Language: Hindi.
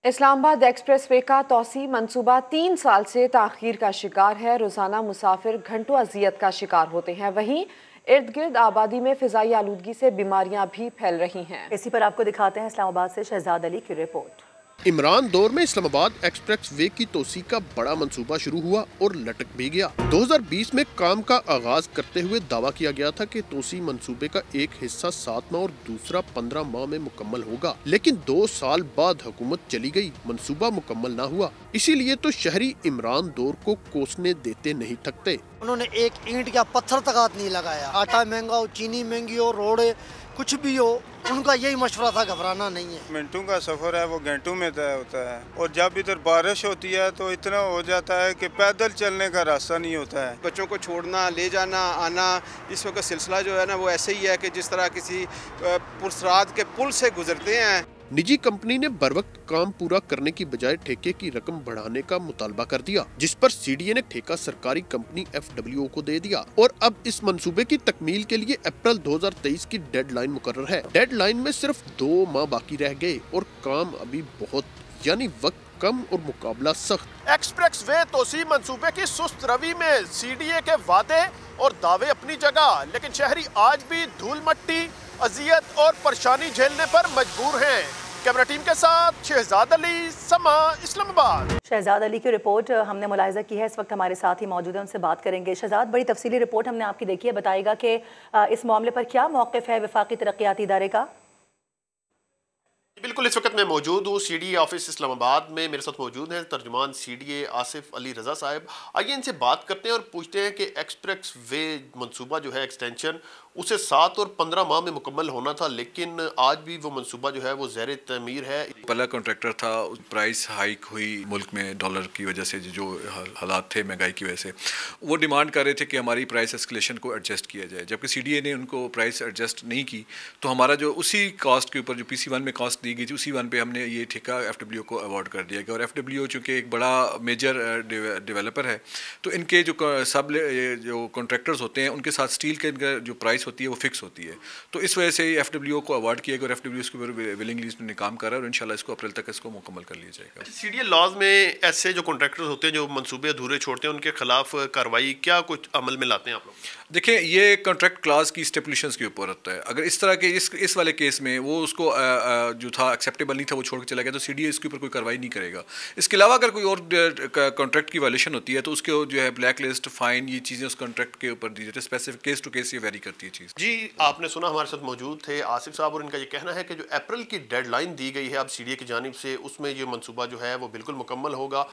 इस्लामाबाद एक्सप्रेसवे का तौसी मंसूबा 3 साल से ताखीर का शिकार है। रोजाना मुसाफिर घंटों अजियत का शिकार होते हैं। वहीं इर्द गिर्द आबादी में फिजाई आलूदगी से बीमारियां भी फैल रही हैं। इसी पर आपको दिखाते हैं इस्लामाबाद से शहजाद अली की रिपोर्ट। इमरान दौर में इस्लामाबाद एक्सप्रेस वे की तोसी का बड़ा मंसूबा शुरू हुआ और लटक भी गया। 2020 में काम का आगाज करते हुए दावा किया गया था कि तोसी मंसूबे का एक हिस्सा 7 माह और दूसरा 15 माह में मुकम्मल होगा, लेकिन 2 साल बाद हुकूमत चली गई, मंसूबा मुकम्मल ना हुआ। इसीलिए तो शहरी इमरान दौर को कोसने देते नहीं थकते। उन्होंने एक ईंट का पत्थर तक हाथ नहीं लगाया। आटा महंगा हो, चीनी महंगी हो, रोड कुछ भी हो, उनका यही मशवरा था, घबराना नहीं है। मिनटों का सफर है वो घंटों में तय होता है, और जब इधर बारिश होती है तो इतना हो जाता है कि पैदल चलने का रास्ता नहीं होता है। बच्चों को छोड़ना, ले जाना, आना, इस वक्त सिलसिला जो है ना वो ऐसे ही है कि जिस तरह किसी पुरसरात के पुल से गुजरते हैं। निजी कंपनी ने बरवक्त काम पूरा करने की बजाय ठेके की रकम बढ़ाने का मुतालबा कर दिया, जिस पर सीडीए ने ठेका सरकारी कंपनी FWO को दे दिया और अब इस मंसूबे की तकमील के लिए अप्रैल 2023 की डेडलाइन मुकर्रर है। डेडलाइन में सिर्फ 2 माह बाकी रह गए और काम अभी बहुत, यानी वक्त कम और मुकाबला सख्त। एक्सप्रेस वे तोसी मंसूबे की सुस्त रवि में सीडीए के वादे और दावे अपनी जगह, लेकिन शहरी आज भी धूल मट्टी, अजियत और परेशानी झेलने पर मजबूर हैं। कैमरा टीम के साथ शहजाद अली, समा, इस्लामाबाद। शहजाद अली की रिपोर्ट हमने मुलाहिजा की है, इस वक्त हमारे साथ ही मौजूद है, उनसे बात करेंगे। शहजाद, बड़ी तफसीली रिपोर्ट हमने आपकी देखी है, बताएगा कि इस मामले पर क्या मौक़िफ़ है वफाकी तरक्याती इदारे का? बिल्कुल, इस वक्त मैं मौजूद हूँ सीडीए ऑफिस इस्लामाबाद में। मेरे साथ मौजूद हैं तर्जुमान सीडीए आसिफ अली रजा साहब। आइए इनसे बात करते हैं और पूछते हैं कि एक्सप्रेस वे मंसूबा जो है एक्सटेंशन, उसे 7 और 15 माह में मुकम्मल होना था, लेकिन आज भी वो मंसूबा जो है वो ज़ैर तमीर है। पहला कॉन्ट्रैक्टर था, प्राइस हाइक हुई मुल्क में डॉलर की वजह से, जो हालात थे महंगाई की वजह से, वो डिमांड कर रहे थे कि हमारी प्राइस एस्केलेशन को एडजस्ट किया जाए। जबकि सीडीए ने उनको प्राइस एडजस्ट नहीं की, तो हमारा जो उसी कॉस्ट के ऊपर जो PC1 में कॉस्ट दी गई थी, उसी 1 पे हमने ये ठेका FWO को अवार्ड कर दिया गया। और FWO चूँकि एक बड़ा मेजर डेवलपर है, तो इनके जो जो कॉन्ट्रैक्टर्स होते हैं उनके साथ स्टील के इनका जो प्राइस होती है वो फिक्स होती है, तो इस वजह से FWO को अवार्ड किया गया और FWO इसके ऊपर विलिंगली इसमें काम कर रहा है और इंशाल्लाह इसको अप्रैल तक इसको मुकम्मल कर लिया जाएगा। सीडीए लॉज में ऐसे जो कॉन्ट्रैक्टर्स होते हैं जो मंसूबे अधूरे छोड़ते हैं, उनके खिलाफ कार्रवाई क्या कुछ अमल में लाते हैं आप लोग? देखिए, ये कॉन्ट्रैक्ट क्लास की स्टेपुलेशंस के ऊपर होता है। अगर इस तरह के इस वाले केस में वो उसको जो था एक्सेप्टेबल नहीं था, वो छोड़ के चला गया, तो सीडीए इसके ऊपर कोई कार्रवाई नहीं करेगा। इसके अलावा अगर कोई और कॉन्ट्रैक्ट की वायलेशन होती है तो उसके जो है ब्लैक लिस्ट, फाइन, ये चीज़ें उस कॉन्ट्रैक्ट के ऊपर दी जाती है। स्पेसिफिक केस टू केस ये वेरी करती है चीज़। जी, आपने सुना, हमारे साथ मौजूद थे आसिफ साहब और इनका ये कहना है कि जो अप्रैल की डेडलाइन दी गई है अब सीडीए की जानिब से, उसमें ये मंसूबा जो है वो बिल्कुल मुकम्मल होगा।